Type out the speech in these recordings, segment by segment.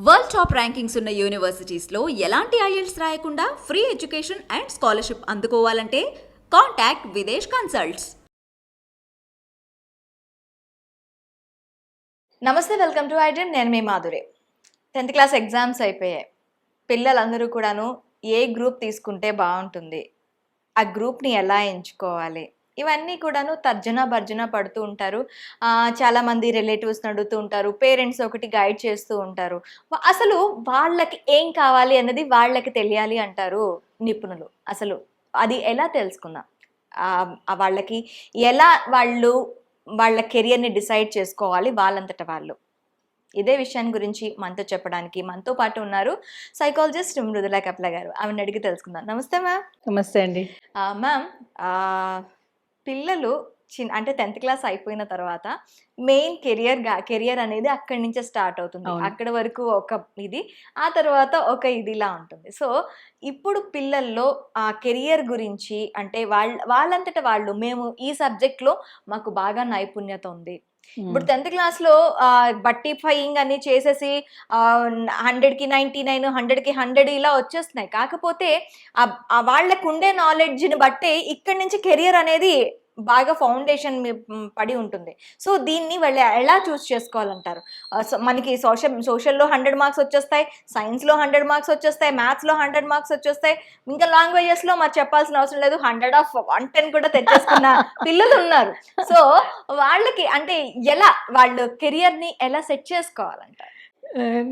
World top rankings ఉన్న యూనివర్సిటీస్లో ఎలాంటి IELTS రాయకుండా ఫ్రీ ఎడ్యుకేషన్ అండ్ స్కాలర్షిప్ అందుకోవాలంటే కాంటాక్ట్ విదేశ్ కన్సల్ట్స్. నమస్తే, వెల్కమ్ టు ఐడ్రీమ్. నేను మీ మాధురి. 10th క్లాస్ ఎగ్జామ్స్ అయిపోయాయి. పిల్లలందరూ కూడాను ఏ గ్రూప్ తీసుకుంటే బాగుంటుంది, ఆ గ్రూప్ని ఎలా ఎంచుకోవాలి, ఇవన్నీ కూడాను తర్జన భర్జన పడుతూ ఉంటారు. చాలామంది రిలేటివ్స్ని అడుగుతూ ఉంటారు, పేరెంట్స్ ఒకటి గైడ్ చేస్తూ ఉంటారు. అసలు వాళ్ళకి ఏం కావాలి అన్నది వాళ్ళకి తెలియాలి అంటారు నిపుణులు. అసలు అది ఎలా తెలుసుకుందాం? వాళ్ళకి ఎలా వాళ్ళ కెరియర్ని డిసైడ్ చేసుకోవాలి వాళ్ళంతట వాళ్ళు? ఇదే విషయాన్ని గురించి మనతో చెప్పడానికి మనతో పాటు ఉన్నారు సైకాలజిస్ట్ మృదులా కప్ల గారు. ఆమెను అడిగి తెలుసుకుందాం. నమస్తే మ్యామ్. నమస్తే అండి. మ్యామ్, పిల్లలు అంటే 10th క్లాస్ అయిపోయిన తర్వాత మెయిన్ కెరియర్ అనేది అక్కడి నుంచే స్టార్ట్ అవుతుంది. అక్కడ వరకు ఒక ఇది, ఆ తర్వాత ఒక ఇదిలా ఉంటుంది. సో ఇప్పుడు పిల్లల్లో ఆ కెరియర్ గురించి అంటే వాళ్ళంతట వాళ్ళు మేము ఈ సబ్జెక్ట్లో మాకు బాగా నైపుణ్యత ఉంది. ఇప్పుడు 10th క్లాస్లో బట్టిఫైయింగ్ అని చేసేసి 100కి 99, 100కి 100 ఇలా వచ్చేస్తున్నాయి. కాకపోతే వాళ్ళకు ఉండే నాలెడ్జ్ని బట్టే ఇక్కడి నుంచి కెరియర్ అనేది బాగా ఫౌండేషన్ పడి ఉంటుంది. సో దీన్ని వాళ్ళు ఎలా చూస్ చేసుకోవాలంటారు? మనకి సోషల్లో 100 మార్క్స్ వచ్చేస్తాయి, సైన్స్లో 100 మార్క్స్ వచ్చేస్తాయి, మ్యాథ్స్లో 100 మార్క్స్ వచ్చేస్తాయి, ఇంకా లాంగ్వేజెస్లో మరి చెప్పాల్సిన అవసరం లేదు, 100/110 కూడా తెచ్చేసుకున్న పిల్లలు ఉన్నారు. సో వాళ్ళకి అంటే ఎలా వాళ్ళు కెరియర్ని ఎలా సెట్ చేసుకోవాలంటారు?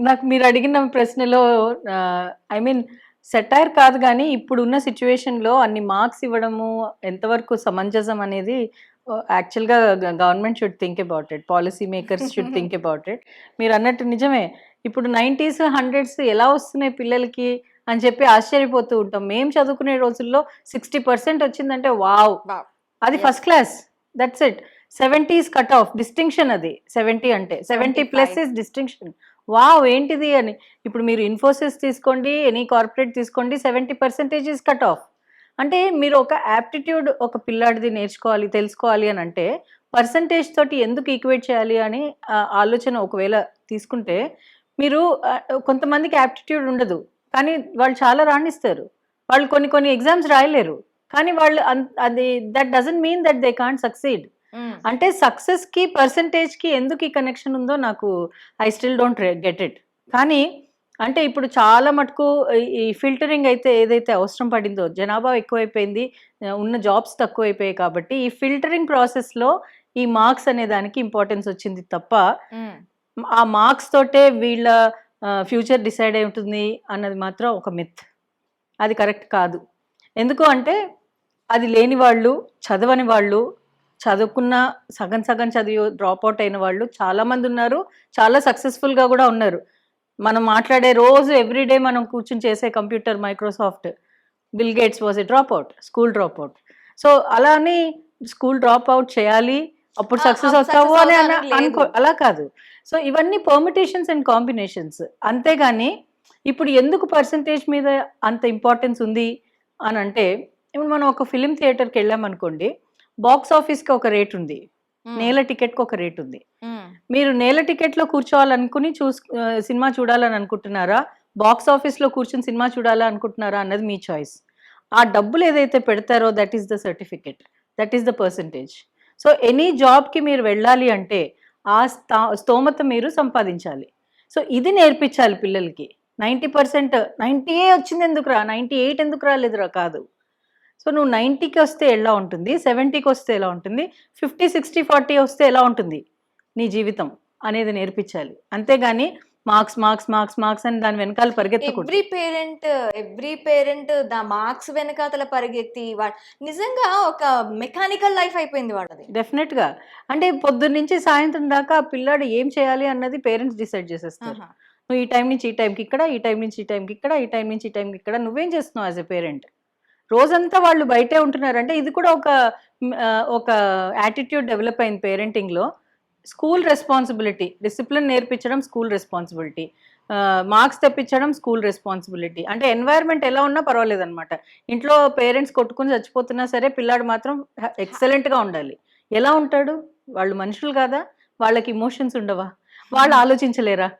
నాకు మీరు అడిగిన ప్రశ్నలో సెటైర్ కాదు, కానీ ఇప్పుడున్న సిచ్యువేషన్లో అన్ని మార్క్స్ ఇవ్వడము ఎంతవరకు సమంజసం అనేది యాక్చువల్గా government should think about it, policy makers should think about it. మీరు అన్నట్టు నిజమే, ఇప్పుడు 90s 100s ఎలా వస్తున్నాయి పిల్లలకి అని చెప్పి ఆశ్చర్యపోతూ ఉంటాం. మేము చదువుకునే రోజుల్లో 60% వచ్చిందంటే వావ్, అది first class, that's it. 70s cut off distinction, అది 70 అంటే 70+ ఇస్ డిస్టింక్షన్. వావ్ ఏంటిది అని. ఇప్పుడు మీరు ఇన్ఫోసిస్ తీసుకోండి, ఎనీ కార్పొరేట్ తీసుకోండి, 70% ఈజ్ కట్ ఆఫ్. అంటే మీరు ఒక యాప్టిట్యూడ్ ఒక పిల్లాడిది నేర్చుకోవాలి, తెలుసుకోవాలి అని అంటే పర్సంటేజ్ తోటి ఎందుకు ఈక్వేట్ చేయాలి అని ఆలోచన ఒకవేళ తీసుకుంటే, మీరు కొంతమందికి యాప్టిట్యూడ్ ఉండదు కానీ వాళ్ళు చాలా రాణిస్తారు. వాళ్ళు కొన్ని ఎగ్జామ్స్ రాయలేరు కానీ వాళ్ళు అది that doesn't mean that they can't succeed. అంటే సక్సెస్కి పర్సంటేజ్కి ఎందుకు ఈ కనెక్షన్ ఉందో నాకు I still don't get it. కానీ అంటే ఇప్పుడు చాలా మటుకు ఈ ఫిల్టరింగ్ అయితే ఏదైతే అవసరం పడిందో, జనాభా ఎక్కువైపోయింది, ఉన్న జాబ్స్ తక్కువైపోయాయి కాబట్టి ఈ ఫిల్టరింగ్ ప్రాసెస్లో ఈ మార్క్స్ అనే దానికి ఇంపార్టెన్స్ వచ్చింది తప్ప ఆ మార్క్స్ తోటే వీళ్ళ ఫ్యూచర్ డిసైడ్ అయి ఉంటుంది అన్నది మాత్రం ఒక మిత్. అది కరెక్ట్ కాదు. ఎందుకు అంటే అది లేని వాళ్ళు, చదవని వాళ్ళు, చదువుకున్న సగం చదివి డ్రాప్ అవుట్ అయిన వాళ్ళు చాలామంది ఉన్నారు, చాలా సక్సెస్ఫుల్గా కూడా ఉన్నారు. మనం మాట్లాడే రోజు ఎవ్రీడే మనం కూర్చుని చేసే computer, Microsoft, bill gates was a drop out, school drop out. So అలా అని స్కూల్ డ్రాప్ అవుట్ చేయాలి అప్పుడు సక్సెస్ అవుతావు అని అనుకో, అలా కాదు. సో ఇవన్నీ పర్మిటేషన్స్ అండ్ కాంబినేషన్స్. అంతేగాని ఇప్పుడు ఎందుకు పర్సంటేజ్ మీద అంత ఇంపార్టెన్స్ ఉంది అని అంటే, ఇప్పుడు మనం ఒక ఫిలిం థియేటర్కి వెళ్ళామనుకోండి, బాక్స్ ఆఫీస్కి ఒక రేట్ ఉంది, నేల టికెట్కి ఒక రేట్ ఉంది. మీరు నేల టికెట్లో కూర్చోవాలనుకుని సినిమా చూడాలని అనుకుంటున్నారా, బాక్స్ ఆఫీస్లో కూర్చుని సినిమా చూడాలనుకుంటున్నారా అన్నది మీ చాయిస్. ఆ డబ్బులు ఏదైతే పెడతారో that is the certificate, that is the percentage. So any జాబ్కి మీరు వెళ్ళాలి అంటే ఆ స్తోమత మీరు సంపాదించాలి. సో ఇది నేర్పించాలి పిల్లలకి. 90% 90 వచ్చింది ఎందుకురా, 98 ఎందుకు రాలేదురా కాదు. సో నువ్వు 90కి వస్తే ఎలా ఉంటుంది, 70కి వస్తే ఎలా ఉంటుంది, 50, 60, 40 వస్తే ఎలా ఉంటుంది నీ జీవితం అనేది నేర్పించాలి. అంతేగాని మార్క్స్ మార్క్స్ మార్క్స్ మార్క్స్ అని దాని వెనకాల పరిగెత్తకూడదు. ఎవ్రీ పేరెంట్ మార్క్స్ వెనకాతల పరిగెత్తి నిజంగా ఒక మెకానికల్ లైఫ్ అయిపోయింది వాళ్ళది. డెఫినెట్గా. అంటే పొద్దున్న నుంచి సాయంత్రం దాకా పిల్లాడు ఏం చేయాలి అన్నది పేరెంట్స్ డిసైడ్ చేసేస్తారు. నువ్వు ఈ టైం నుంచి ఈ టైంకి ఇక్కడ, ఈ టైం నుంచి ఈ టైంకి ఇక్కడ, ఈ టైం నుంచి ఈ టైంకి ఇక్కడ, నువ్వేం చేస్తున్నావు యాజ్ ఎ పేరెంట్? రోజంతా వాళ్ళు బయటే ఉంటున్నారంటే ఇది కూడా ఒక యాటిట్యూడ్ డెవలప్ అయింది పేరెంటింగ్లో. స్కూల్ రెస్పాన్సిబిలిటీ, డిసిప్లిన్ నేర్పించడం స్కూల్ రెస్పాన్సిబిలిటీ, మార్క్స్ తెప్పించడం స్కూల్ రెస్పాన్సిబిలిటీ. అంటే ఎన్వైర్న్మెంట్ ఎలా ఉన్నా పర్వాలేదు అనమాట. ఇంట్లో పేరెంట్స్ కొట్టుకుని చచ్చిపోతున్నా సరే పిల్లాడు మాత్రం ఎక్సలెంట్గా ఉండాలి. ఎలా ఉంటాడు? వాళ్ళు మనుషులు కాదా? వాళ్ళకి ఇమోషన్స్ ఉండవా? వాళ్ళు ఆలోచించలేరా?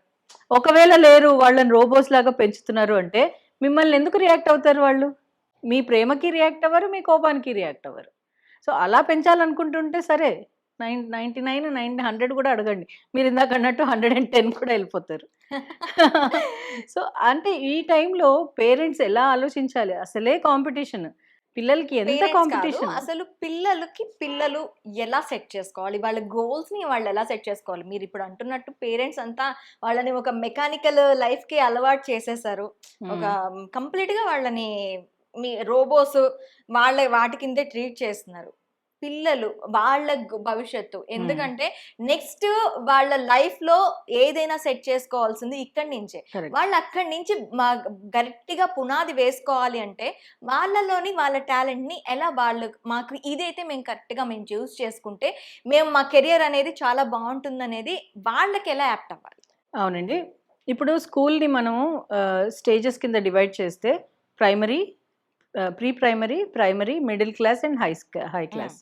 ఒకవేళ లేరు, వాళ్ళని రోబోస్ లాగా పెంచుతున్నారు అంటే మిమ్మల్ని ఎందుకు రియాక్ట్ అవుతారు వాళ్ళు? మీ ప్రేమకి రియాక్ట్ అవ్వరు, మీ కోపానికి రియాక్ట్ అవ్వరు. సో అలా పెంచాలనుకుంటుంటే సరే 99, 100 కూడా అడగండి. మీరు ఇందాక అన్నట్టు 110 కూడా వెళ్ళిపోతారు. సో అంటే ఈ టైంలో పేరెంట్స్ ఎలా ఆలోచించాలి? అసలే కాంపిటీషన్. పిల్లలకి ఎంత పేరెంట్స్ కాదు, కాంపిటీషన్. అసలు పిల్లలు ఎలా సెట్ చేసుకోవాలి, వాళ్ళ గోల్స్ ని వాళ్ళు ఎలా సెట్ చేసుకోవాలి? మీరు ఇప్పుడు అంటున్నట్టు పేరెంట్స్ అంతా వాళ్ళని ఒక మెకానికల్ లైఫ్ కి అలవాటు చేసేసారు. ఒక కంప్లీట్ గా వాళ్ళని మీ రోబోస్ వాటి కిందే ట్రీట్ చేస్తున్నారు. పిల్లలు వాళ్ళ భవిష్యత్తు, ఎందుకంటే నెక్స్ట్ వాళ్ళ లైఫ్ లో ఏదైనా సెట్ చేసుకోవాల్సింది ఇక్కడి నుంచే. Correct. వాళ్ళు అక్కడి నుంచి గట్టిగా పునాది వేసుకోవాలి అంటే వాళ్ళలోని వాళ్ళ టాలెంట్ ని ఎలా వాళ్ళు, మాకు ఇదైతే మేము కరెక్ట్ గా మేము చూస్ చేసుకుంటే మేము మా కెరియర్ అనేది చాలా బాగుంటుంది అనేది వాళ్ళకి ఎలా యాప్ట్ అవ్వాలి? అవునండి. ఇప్పుడు స్కూల్‌ని మనము స్టేజెస్ కింద డివైడ్ చేస్తే primary, pre primary, primary, middle class and high class.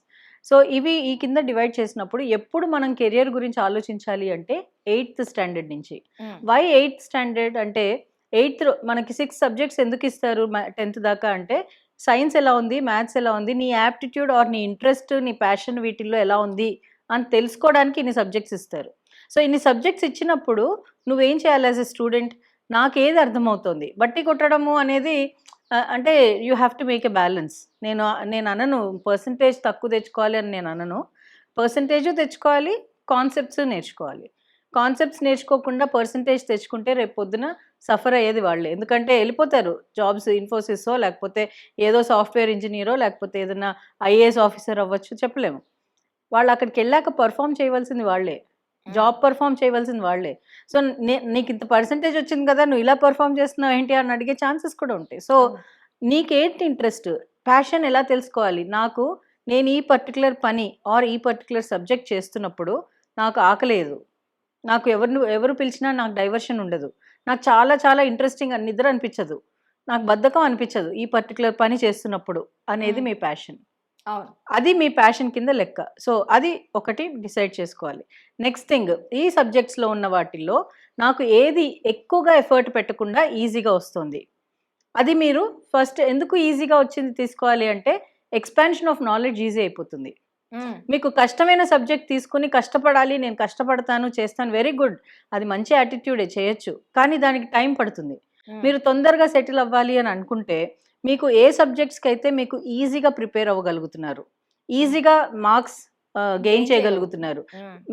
So ఇవి ఈ కింద డివైడ్ చేసినప్పుడు ఎప్పుడు మనం కెరియర్ గురించి ఆలోచించాలి అంటే 8th స్టాండర్డ్ నుంచి. వై 8th స్టాండర్డ్ అంటే 8th మనకి 6 సబ్జెక్ట్స్ ఎందుకు ఇస్తారు 10th దాకా అంటే సైన్స్ ఎలా ఉంది, మ్యాథ్స్ ఎలా ఉంది, నీ యాప్టిట్యూడ్ ఆర్ నీ ఇంట్రెస్ట్, నీ ప్యాషన్ వీటిల్లో ఎలా ఉంది అని తెలుసుకోవడానికి ఇన్ని సబ్జెక్ట్స్ ఇస్తారు. సో ఇన్ని సబ్జెక్ట్స్ ఇచ్చినప్పుడు నువ్వేం చేయాలి యాజ్ ఎ స్టూడెంట్? నాకేది అర్థమవుతుంది. బట్టి కొట్టడము అనేది అంటే you have to make a balance. నేను అనను పర్సంటేజ్ తక్కువ తెచ్చుకోవాలి అని నేను అనను. పర్సంటేజు తెచ్చుకోవాలి, కాన్సెప్ట్స్ నేర్చుకోవాలి. కాన్సెప్ట్స్ నేర్చుకోకుండా పర్సంటేజ్ తెచ్చుకుంటే రేపు పొద్దున సఫర్ అయ్యేది వాళ్ళే. ఎందుకంటే వెళ్ళిపోతారు జాబ్స్, ఇన్ఫోసిసో లేకపోతే ఏదో సాఫ్ట్వేర్ ఇంజనీరో లేకపోతే ఏదైనా ఐఏఎస్ ఆఫీసర్ అవ్వచ్చు, చెప్పలేము. వాళ్ళు అక్కడికి వెళ్ళాక పర్ఫామ్ చేయవలసింది వాళ్ళే, జాబ్ పర్ఫామ్ చేయవలసింది వాళ్ళే. సో నీకు ఇంత పర్సంటేజ్ వచ్చింది కదా, నువ్వు ఇలా పర్ఫామ్ చేస్తున్నావు ఏంటి అని అడిగే ఛాన్సెస్ కూడా ఉంటాయి. సో నీకేంటి ఇంట్రెస్ట్, ప్యాషన్ ఎలా తెలుసుకోవాలి? నేను ఈ పర్టికులర్ పని ఆర్ ఈ పర్టికులర్ సబ్జెక్ట్ చేస్తున్నప్పుడు నాకు ఆకలేదు, నాకు ఎవరు పిలిచినా నాకు డైవర్షన్ ఉండదు, నాకు చాలా చాలా ఇంట్రెస్టింగ్ అని నిద్ర అనిపించదు, నాకు బద్ధకం అనిపించదు ఈ పర్టికులర్ పని చేస్తున్నప్పుడు అనేది మీ ప్యాషన్. అవును, అది మీ ప్యాషన్ కింద లెక్క. సో అది ఒకటి డిసైడ్ చేసుకోవాలి. నెక్స్ట్ థింగ్, ఈ సబ్జెక్ట్స్లో ఉన్న వాటిల్లో నాకు ఏది ఎక్కువగా ఎఫర్ట్ పెట్టకుండా ఈజీగా వస్తుంది, అది మీరు ఫస్ట్ ఎందుకు ఈజీగా వచ్చింది తీసుకోవాలి అంటే ఎక్స్పాన్షన్ ఆఫ్ నాలెడ్జ్ ఈజీ అయిపోతుంది. మీకు కష్టమైన సబ్జెక్ట్ తీసుకుని కష్టపడాలి, నేను కష్టపడతాను చేస్తాను, వెరీ గుడ్, అది మంచి యాటిట్యూడే, చేయొచ్చు. కానీ దానికి టైం పడుతుంది. మీరు తొందరగా సెటిల్ అవ్వాలి అని అనుకుంటే మీకు ఏ సబ్జెక్ట్స్కి అయితే మీకు ఈజీగా ప్రిపేర్ అవ్వగలుగుతున్నారు, ఈజీగా మార్క్స్ గెయిన్ చేయగలుగుతున్నారు.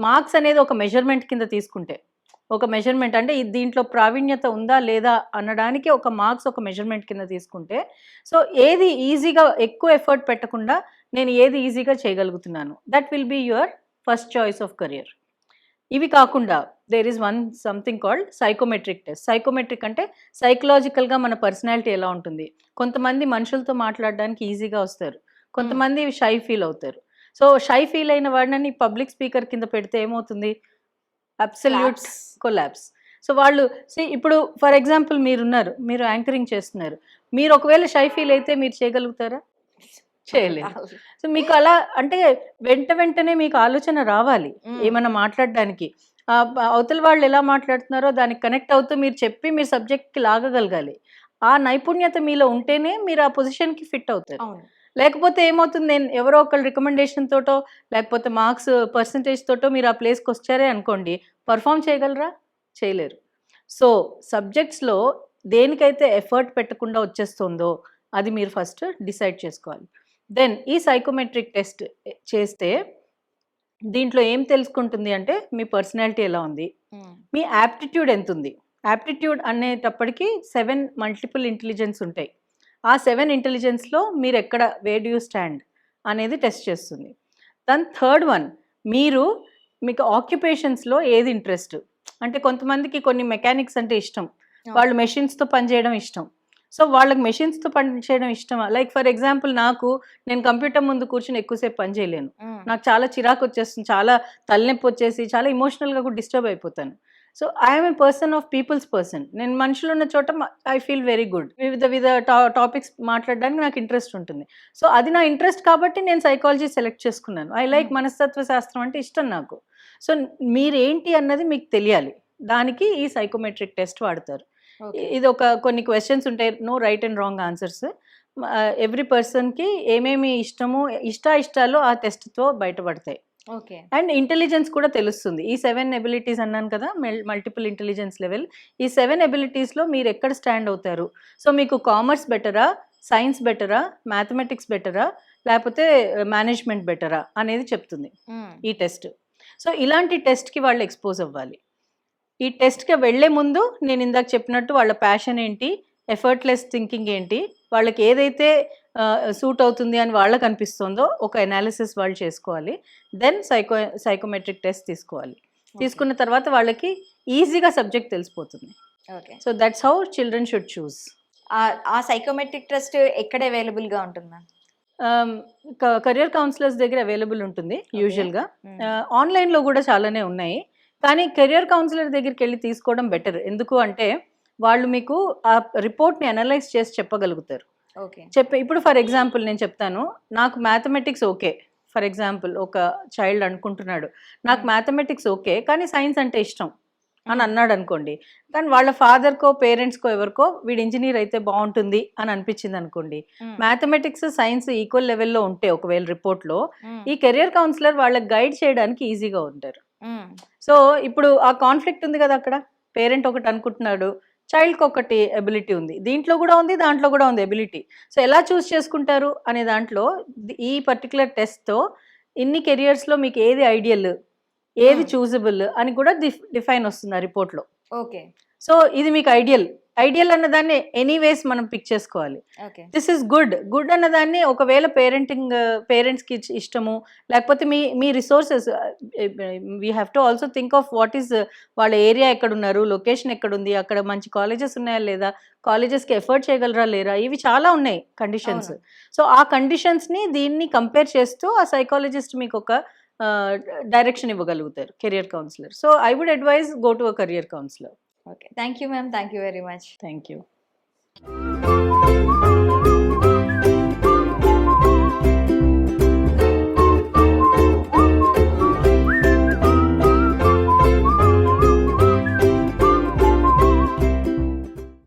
మార్క్స్ అనేది ఒక మెజర్మెంట్ కింద తీసుకుంటే, ఒక మెజర్మెంట్ అంటే దీంట్లో ప్రావీణ్యత ఉందా లేదా అనడానికి ఒక మార్క్స్ ఒక మెజర్మెంట్ కింద తీసుకుంటే, సో ఏది ఈజీగా ఎక్కువ ఎఫర్ట్ పెట్టకుండా నేను ఏది ఈజీగా చేయగలుగుతున్నాను, that will be your first choice of career. ఇవి కాకుండా there is something called psychometric test. Psychometric అంటే సైకలాజికల్గా మన పర్సనాలిటీ ఎలా ఉంటుంది. కొంతమంది మనుషులతో మాట్లాడడానికి ఈజీగా వస్తారు, కొంతమంది షై ఫీల్ అవుతారు. సో షై ఫీల్ అయిన వాడిని పబ్లిక్ స్పీకర్ కింద పెడితే ఏమవుతుంది? Absolute collapse. సో వాళ్ళు ఇప్పుడు ఫర్ ఎగ్జాంపుల్ మీరు యాంకరింగ్ చేస్తున్నారు, మీరు ఒకవేళ షై ఫీల్ అయితే మీరు చేయగలుగుతారా? చేయలేదు. సో మీకు అలా అంటే వెంటనే మీకు ఆలోచన రావాలి ఏమన్నా మాట్లాడడానికి. అవతల వాళ్ళు ఎలా మాట్లాడుతున్నారో దానికి కనెక్ట్ అవుతూ మీరు చెప్పి మీరు సబ్జెక్ట్కి లాగగలగాలి. ఆ నైపుణ్యత మీలో ఉంటేనే మీరు ఆ పొజిషన్కి ఫిట్ అవుతారు. లేకపోతే ఏమవుతుంది, నేను ఎవరో ఒకళ్ళు రికమెండేషన్ తోటో లేకపోతే మార్క్స్ పర్సంటేజ్ తోటో మీరు ఆ ప్లేస్కి వచ్చారే అనుకోండి, పర్ఫామ్ చేయగలరా? చేయలేరు. సో సబ్జెక్ట్స్లో దేనికైతే ఎఫర్ట్ పెట్టకుండా వచ్చేస్తుందో అది మీరు ఫస్ట్ డిసైడ్ చేసుకోవాలి. దెన్ ఈ సైకోమెట్రిక్ టెస్ట్ చేస్తే దీంట్లో ఏం తెలుసుకుంటుంది అంటే మీ పర్సనాలిటీ ఎలా ఉంది, మీ యాప్టిట్యూడ్ ఎంత ఉంది. యాప్టిట్యూడ్ అనేటప్పటికి 7 మల్టిపుల్ ఇంటెలిజెన్స్ ఉంటాయి. ఆ 7 ఇంటెలిజెన్స్లో మీరు ఎక్కడ వేర్ యూ స్టాండ్ అనేది టెస్ట్ చేస్తుంది. దాని థర్డ్ వన్, మీకు ఆక్యుపేషన్స్లో ఏది ఇంట్రెస్ట్. అంటే కొంతమందికి కొన్ని మెకానిక్స్ అంటే ఇష్టం, వాళ్ళు మెషిన్స్తో పనిచేయడం ఇష్టం. సో వాళ్ళకి మెషిన్స్తో పని చేయడం ఇష్టమా? లైక్ ఫర్ ఎగ్జాంపుల్ నేను కంప్యూటర్ ముందు కూర్చొని ఎక్కువసేపు పని చేయలేను, నాకు చాలా చిరాకు వచ్చేస్తుంది, చాలా తలనొప్పి వచ్చేసి చాలా ఇమోషనల్గా కూడా డిస్టర్బ్ అయిపోతాను. So I'm a person of peoples person. నేను మనుషులు ఉన్న చోట ఐ ఫీల్ వెరీ గుడ్, వివిధ టాపిక్స్ మాట్లాడడానికి నాకు ఇంట్రెస్ట్ ఉంటుంది. సో అది నా ఇంట్రెస్ట్ కాబట్టి నేను సైకాలజీ సెలెక్ట్ చేసుకున్నాను. ఐ లైక్ మనస్తత్వ శాస్త్రం అంటే ఇష్టం నాకు. సో మీరేంటి అన్నది మీకు తెలియాలి. దానికి ఈ సైకోమెట్రిక్ టెస్ట్ వాడతారు. ఓకే. ఇది కొన్ని క్వశ్చన్స్ ఉంటాయి, no right and wrong answers. Every పర్సన్కి ఏమేమి ఇష్టాలు ఆ టెస్ట్తో బయటపడతాయి. ఓకే. అండ్ ఇంటెలిజెన్స్ కూడా తెలుస్తుంది. ఈ 7 ఎబిలిటీస్ అన్నాను కదా, మల్టిపుల్ ఇంటెలిజెన్స్ లెవెల్. ఈ 7 ఎబిలిటీస్లో మీరు ఎక్కడ స్టాండ్ అవుతారు? సో మీకు కామర్స్ బెటరా, సైన్స్ బెటరా, మ్యాథమెటిక్స్ బెటరా, లేకపోతే మేనేజ్మెంట్ బెటరా అనేది చెప్తుంది ఈ టెస్ట్. సో ఇలాంటి టెస్ట్కి వాళ్ళు ఎక్స్పోజ్ అవ్వాలి. ఈ టెస్ట్కి వెళ్ళే ముందు నేను ఇందాక చెప్పినట్టు వాళ్ళ ప్యాషన్ ఏంటి, ఎఫర్ట్లెస్ థింకింగ్ ఏంటి, వాళ్ళకి ఏదైతే సూట్ అవుతుంది అని వాళ్ళకి అనిపిస్తుందో ఒక అనాలిసిస్ వాళ్ళు చేసుకోవాలి. దెన్ సైకోమెట్రిక్ టెస్ట్ తీసుకోవాలి. తీసుకున్న తర్వాత వాళ్ళకి ఈజీగా సబ్జెక్ట్ తెలిసిపోతుంది. Okay. So that's how children should choose. ఆ సైకోమెట్రిక్ టెస్ట్ ఎక్కడ అవైలబుల్ గా ఉంటుంది మ్యామ్? కెరియర్ కౌన్సిలర్స్ దగ్గర అవైలబుల్ ఉంటుంది యూజువల్గా. ఆన్లైన్లో కూడా చాలానే ఉన్నాయి, కానీ కెరియర్ కౌన్సిలర్ దగ్గరికి వెళ్ళి తీసుకోవడం బెటర్. ఎందుకు అంటే వాళ్ళు మీకు ఆ రిపోర్ట్ని అనలైజ్ చేసి చెప్పగలుగుతారు. ఓకే. ఇప్పుడు ఫర్ ఎగ్జాంపుల్ నేను చెప్తాను, నాకు మ్యాథమెటిక్స్ ఓకే. ఫర్ ఎగ్జాంపుల్ ఒక చైల్డ్ అనుకుంటున్నాడు, నాకు మ్యాథమెటిక్స్ ఓకే కానీ సైన్స్ అంటే ఇష్టం అని అన్నాడు అనుకోండి. కానీ వాళ్ళ ఫాదర్కో పేరెంట్స్కో ఎవరికో వీడు ఇంజనీర్ అయితే బాగుంటుంది అని అనిపించింది అనుకోండి. మ్యాథమెటిక్స్ సైన్స్ ఈక్వల్ లెవెల్లో ఉంటే ఒకవేళ రిపోర్ట్లో, ఈ కెరియర్ కౌన్సిలర్ వాళ్ళకి గైడ్ చేయడానికి ఈజీగా ఉంటారు. సో ఇప్పుడు ఆ కాన్ఫ్లిక్ట్ ఉంది కదా, అక్కడ పేరెంట్ ఒకటి అనుకుంటున్నాడు, చైల్డ్కి ఒకటి ఎబిలిటీ ఉంది, దీంట్లో కూడా ఉంది దాంట్లో కూడా ఉంది ఎబిలిటీ. సో ఎలా చూస్ చేసుకుంటారు అనే దాంట్లో ఈ పర్టికులర్ టెస్ట్తో ఇన్ని కెరియర్స్లో మీకు ఏది ఐడియల్, ఏది చూజబుల్ అని కూడా డిఫైన్ వస్తుంది ఆ రిపోర్ట్లో. ఓకే. సో ఇది మీకు ఐడియల్ అన్నదాన్ని ఎనీవేస్ మనం పిక్ చేసుకోవాలి. దిస్ ఈస్ గుడ్ అన్నదాన్ని ఒకవేళ పేరెంట్స్కి ఇష్టము, లేకపోతే మీ resources, we have to also think of what is వాళ్ళ ఏరియా ఎక్కడున్నారు, లొకేషన్ ఎక్కడుంది, అక్కడ మంచి కాలేజెస్ ఉన్నాయా లేదా, కాలేజెస్కి ఎఫర్ట్ చేయగలరా లేరా, ఇవి చాలా ఉన్నాయి కండిషన్స్. సో ఆ కండిషన్స్ని దీన్ని కంపేర్ చేస్తూ ఆ సైకాలజిస్ట్ మీకు ఒక డైరెక్షన్ ఇవ్వగలుగుతారు, career counsellor. So I would advise go to a career counsellor. Okay. Thank you ma'am. Thank you very much. Thank you.